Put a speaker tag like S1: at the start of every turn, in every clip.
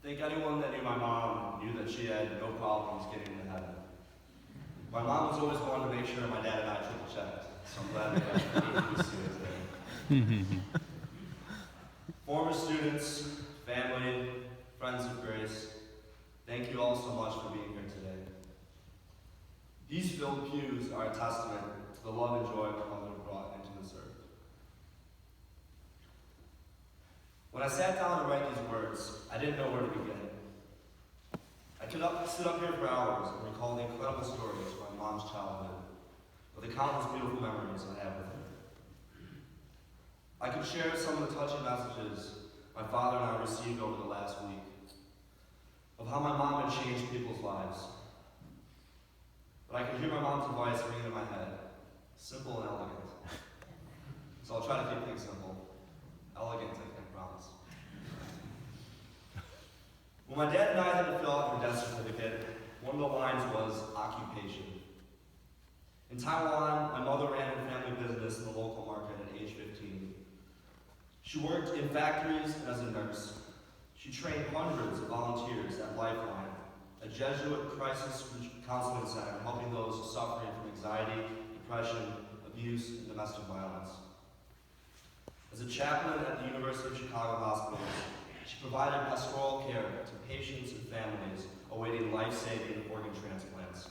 S1: think anyone that knew my mom knew that she had no problems getting into heaven. My mom was always one to make sure my dad and I triple checked, so I'm glad we got used to it today. Former students, family, friends of grace, thank you all so much for being here today. These filled pews are a testament to the love and joy my mother brought into this earth. When I sat down to write these words, I didn't know where to begin. I could sit up here for hours and recall the incredible stories of my mom's childhood, or the countless beautiful memories I have with her. I could share some of the touching messages my father and I received over the last week, of how my mom had changed people's lives. But I could hear my mom's advice ringing in my head, simple and elegant. So I'll try to keep things simple. Elegant, I can promise. When my dad and I had to fill out her death certificate, one of the lines was occupation. In Taiwan, my mother ran a family business in the local market at age 15. She worked in factories and as a nurse. She trained hundreds of volunteers at Lifeline, a Jesuit crisis counseling center helping those suffering from anxiety, depression, abuse, and domestic violence. As a chaplain at the University of Chicago hospitals, she provided pastoral care to patients and families awaiting life-saving organ transplants.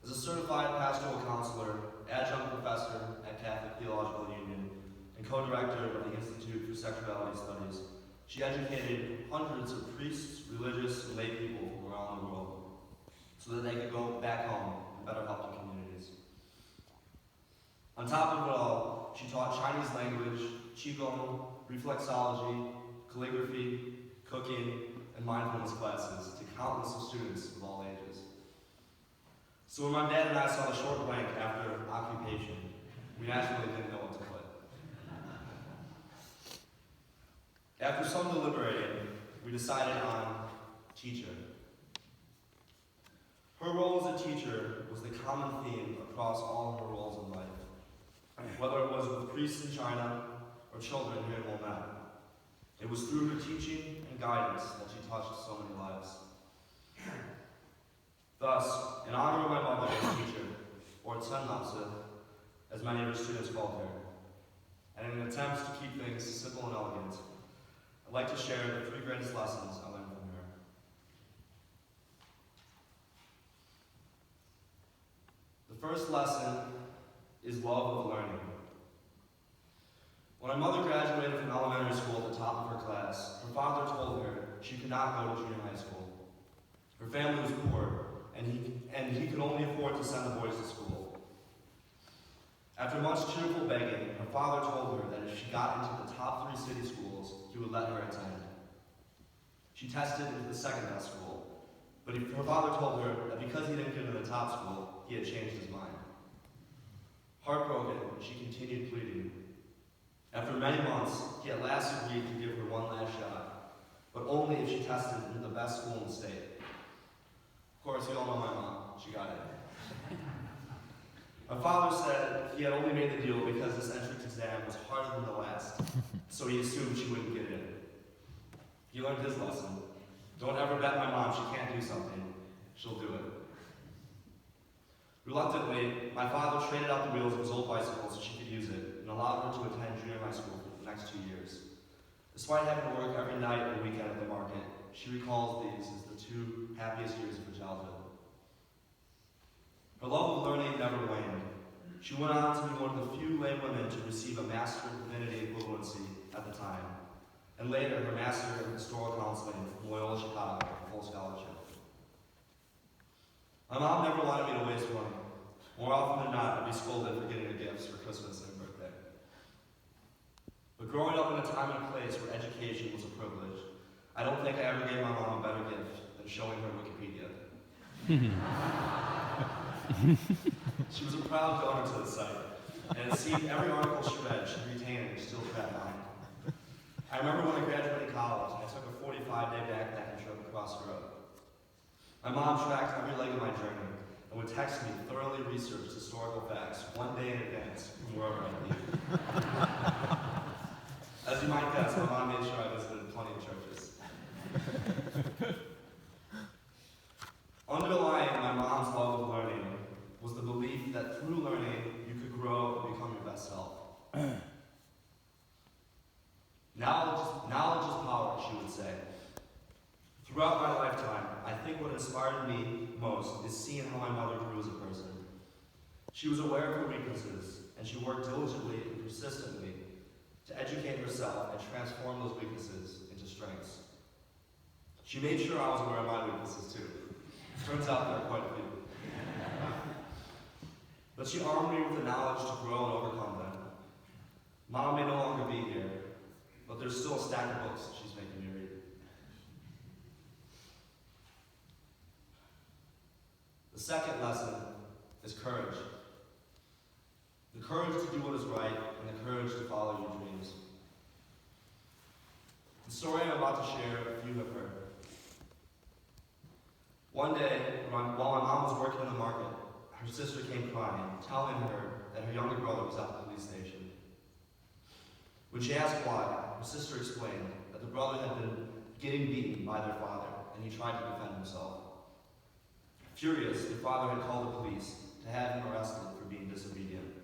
S1: As a certified pastoral counselor, adjunct professor at Catholic Theological Union, and co-director of the Institute for Sexuality Studies, she educated hundreds of priests, religious, and lay people from around the world so that they could go back home and better help their communities. On top of it all, she taught Chinese language, Qigong, reflexology, calligraphy, cooking, and mindfulness classes to countless of students of all ages. So when my dad and I saw the short blank after occupation, we naturally didn't know what to put. After some deliberating, we decided on teacher. Her role as a teacher was the common theme across all her roles in life, whether it was with priests in China or children here in Wilmette. It was through her teaching and guidance that she touched so many lives. Thus, in honor of my mother as teacher, or Chen-McClone, as many of her students called her, and in an attempt to keep things simple and elegant, I'd like to share the 3 greatest lessons I learned from her. The first lesson is love of learning. When my mother graduated from elementary school at the top of her class, her father told her she could not go to junior high school. Her family was poor, and he could only afford to send the boys to school. After much tearful begging, her father told her that if she got into the top 3 city schools, he would let her attend. She tested into the second best school, but her father told her that because he didn't get into the top school, he had changed his mind. Heartbroken, she continued pleading. After many months, he at last agreed to give her one last shot, but only if she tested into the best school in the state. Of course, you all know my mom. She got it. My father said he had only made the deal because this entrance exam was harder than the last, so he assumed she wouldn't get in. He learned his lesson. Don't ever bet my mom she can't do something. She'll do it. Reluctantly, my father traded out the wheels of his old bicycle so she could use it and allowed her to attend junior high school for the next 2 years. Despite having to work every night and weekend at the market, she recalls these as the 2 happiest years of her childhood. Her love of learning never waned. She went on to be one of the few lay women to receive a Master of Divinity equivalency at the time, and later her Master in Pastoral Counseling from Loyola Chicago, a full scholarship. My mom never wanted me to waste money. More often than not, I'd be scolded for getting her gifts for Christmas and birthday. But growing up in a time and place where education was a privilege, I don't think I ever gave my mom a better gift than showing her Wikipedia. She was a proud donor to the site, and it seemed every article she read should retain in her still fat mind. I remember when I graduated college, I took a 45-day backpacking trip across Europe. My mom tracked every leg of my journey and would text me thoroughly researched historical facts one day in advance from wherever I'd leave. As you might guess, my mom made sure I visited plenty of churches. Underlying my mom's love of learning was the belief that through learning, you could grow and become your best self. Knowledge is power, she would say. Throughout my lifetime, I think what inspired me most is seeing how my mother grew as a person. She was aware of her weaknesses, and she worked diligently and persistently to educate herself and transform those weaknesses into strengths. She made sure I was aware of my weaknesses too. Turns out there are quite a few. But she armed me with the knowledge to grow and overcome them. Mom may no longer be here, but there's still a stack of books she's making me read. The second lesson is courage. The courage to do what is right and the courage to follow your dreams. The story I'm about to share, a few have heard. One day, while my mom was working in the market, her sister came crying, telling her that her younger brother was at the police station. When she asked why, her sister explained that the brother had been getting beaten by their father, and he tried to defend himself. Furious, the father had called the police to have him arrested for being disobedient.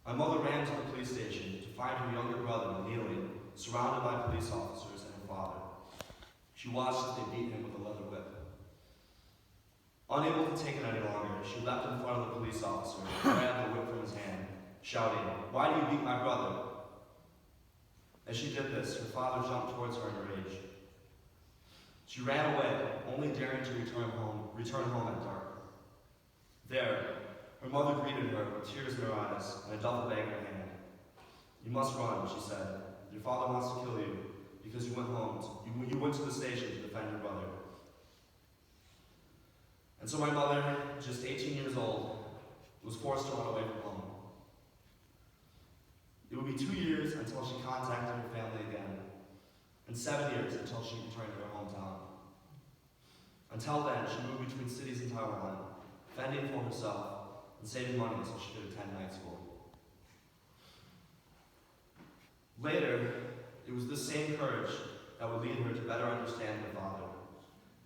S1: My mother ran to the police station to find her younger brother kneeling, surrounded by police officers and her father. She watched as they beat him with a leather whip. Unable to take it any longer, she leapt in front of the police officer and grabbed the whip from his hand, shouting, "Why do you beat my brother?" As she did this, her father jumped towards her in a rage. She ran away, only daring to return home at dark. There, her mother greeted her with tears in her eyes and a duffel bag in her hand. "You must run," she said. "Your father wants to kill you because you went to the station to defend your brother." And so my mother, just 18 years old, was forced to run away from home. It would be 2 years until she contacted her family again, and 7 years until she returned to her hometown. Until then, she moved between cities in Taiwan, fending for herself and saving money so she could attend night school. Later, it was this same courage that would lead her to better understand her father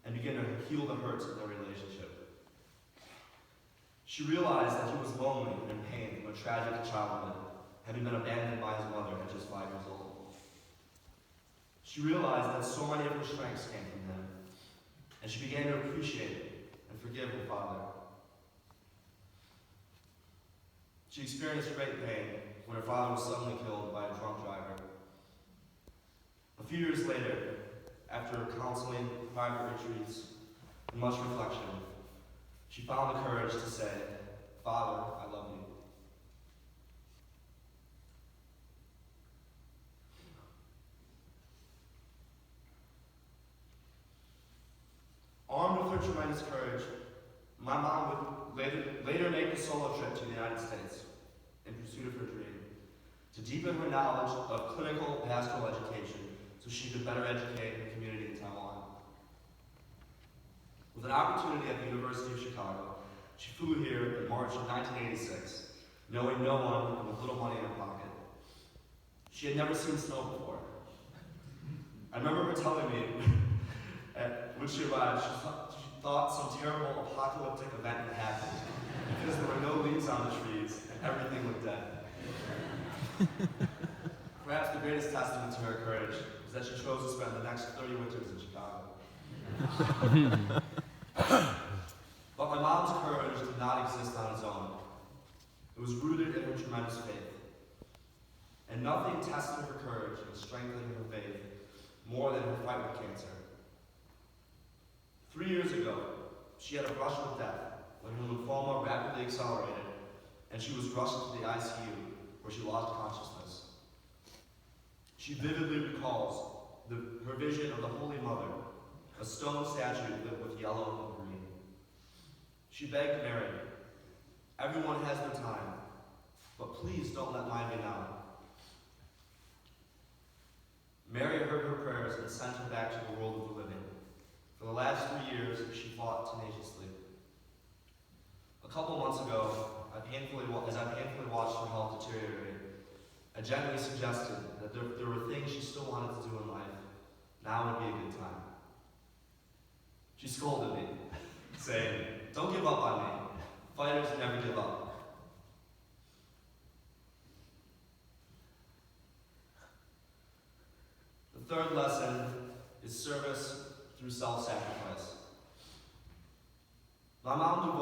S1: and begin to heal the hurts of their relationship. She realized that he was lonely and in pain from a tragic childhood, having been abandoned by his mother at just 5 years old. She realized that so many of her strengths came from him, and she began to appreciate and forgive her father. She experienced great pain when her father was suddenly killed by a drunk driver. A few years later, after counseling, private retreats, and much reflection, she found the courage to say, "Father, I love you." Armed with her tremendous courage, my mom would later make a solo trip to the United States in pursuit of her dream, to deepen her knowledge of clinical pastoral education so she could better educate her community in Taiwan. With an opportunity at the University of Chicago, she flew here in March of 1986, knowing no one and with little money in her pocket. She had never seen snow before. I remember her telling me when she arrived, she thought some terrible apocalyptic event had happened because there were no leaves on the trees and everything looked dead. Perhaps the greatest testament to her courage is that she chose to spend the next 30 winters in Chicago. But my mom's courage did not exist on its own. It was rooted in her tremendous faith. And nothing tested her courage and strengthened her faith more than her fight with cancer. 3 years ago, she had a brush with death when her lymphoma rapidly accelerated and she was rushed to the ICU where she lost consciousness. She vividly recalls her vision of the Holy Mother, a stone statue lit with yellow and green. She begged Mary, "Everyone has their time, but please don't let mine be now." Mary heard her prayers and sent her back to the world of the living. For the last 3 years, she fought tenaciously. A couple months ago, as I painfully watched her health deteriorate, I gently suggested that there were things she still wanted to do in life, Now would be a good time. She scolded me, saying, "Don't give up on me. Fighters never give up." The third lesson is service through self-sacrifice. My mom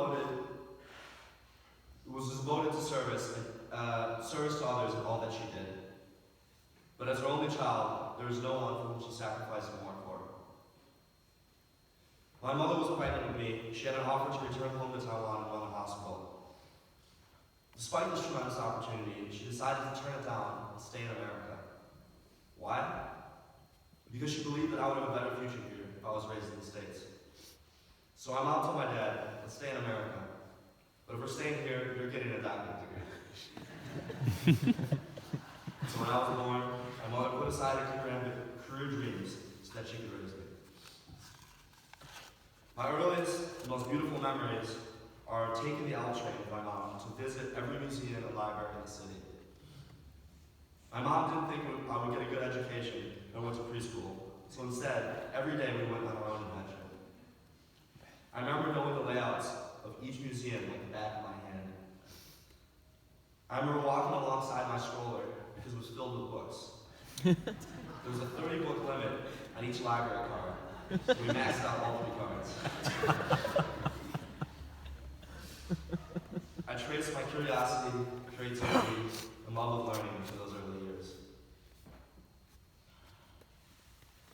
S1: was devoted to service to others in all that she did. But as her only child, there was no one for whom she sacrificed more for. My mother was pregnant with me. She had an offer to return home to Taiwan and run a hospital. Despite this tremendous opportunity, she decided to turn it down and stay in America. Why? Because she believed that I would have a better future here if I was raised in the States. So my mom told my dad, "Let's stay in America. But if we're staying here, you're getting a doctorate degree." So when I was born, my mother put aside her career dreams so that she could raise me. My earliest and most beautiful memories are taking the L train with my mom to visit every museum and library in the city. My mom didn't think I would get a good education when I went to preschool, so instead, every day we went on our own adventure. I remember knowing the layouts of each museum like the back of my hand. I remember walking alongside my stroller because it was filled with books. There was a 30-book limit on each library card, so we maxed out all 3 cards. I traced my curiosity, creativity, and love of learning to those early years.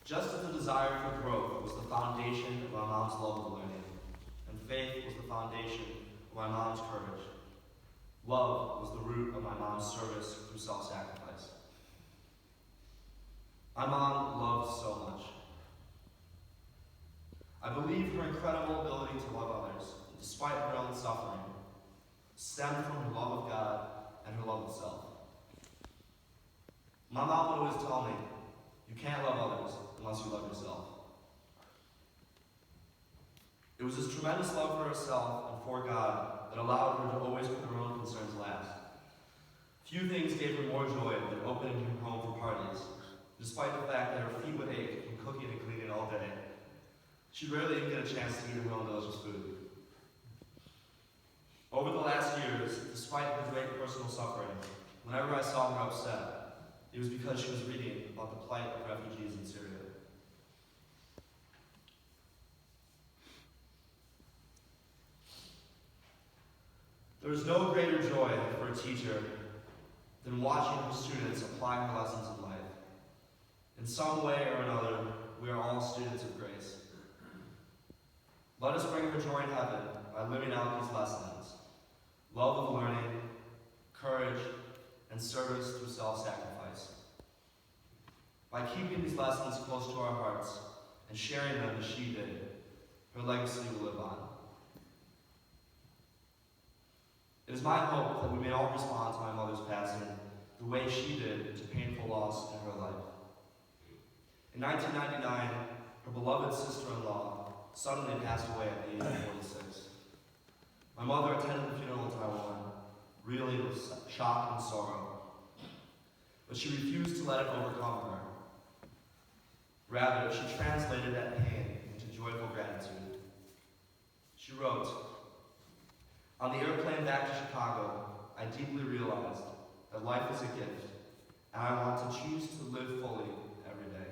S1: Just as the desire for growth was the foundation of my mom's love of learning, and faith was the foundation of my mom's courage, love was the root of my mom's service through self-sacrifice. My mom loved so much. I believe her incredible ability to love others, despite her own suffering, stemmed from her love of God and her love of self. My mom would always tell me, "You can't love others unless you love yourself." It was this tremendous love for herself and for God that allowed her to always put her own concerns last. Few things gave her more joy than opening her home for parties, despite the fact that her feet would ache from cooking and cleaning all day. She rarely even get a chance to eat her own delicious food. Over the last years, despite her great personal suffering, whenever I saw her upset, it was because she was reading about the plight of refugees in Syria. There is no greater joy for a teacher than watching her students apply her lessons in life. In some way or another, we are all students of grace. Let us bring her joy in heaven by living out these lessons: love of learning, courage, and service through self-sacrifice. By keeping these lessons close to our hearts and sharing them as she did, her legacy will live on. It is my hope that we may all respond to my mother's passing the way she did to painful loss in her life. In 1999, her beloved sister-in-law suddenly passed away at the age of 46. My mother attended the funeral in Taiwan, reeling with shock and sorrow. But she refused to let it overcome her. Rather, she translated that pain into joyful gratitude. She wrote, "On the airplane back to Chicago, I deeply realized that life is a gift, and I want to choose to live fully every day."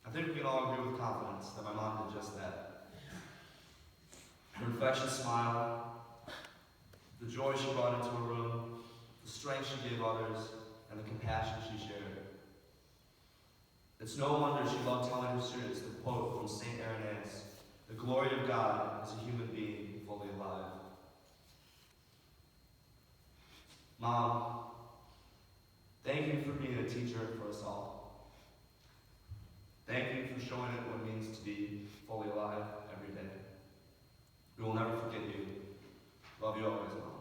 S1: I think we can all agree with confidence that my mom did just that. Her infectious smile, the joy she brought into a room, the strength she gave others, and the compassion she shared. It's no wonder she loved telling her students the quote from St. Irenaeus, "The glory of God is a human being fully alive." Mom, thank you for being a teacher for us all. Thank you for showing us what it means to be fully alive every day. We will never forget you. Love you always, Mom.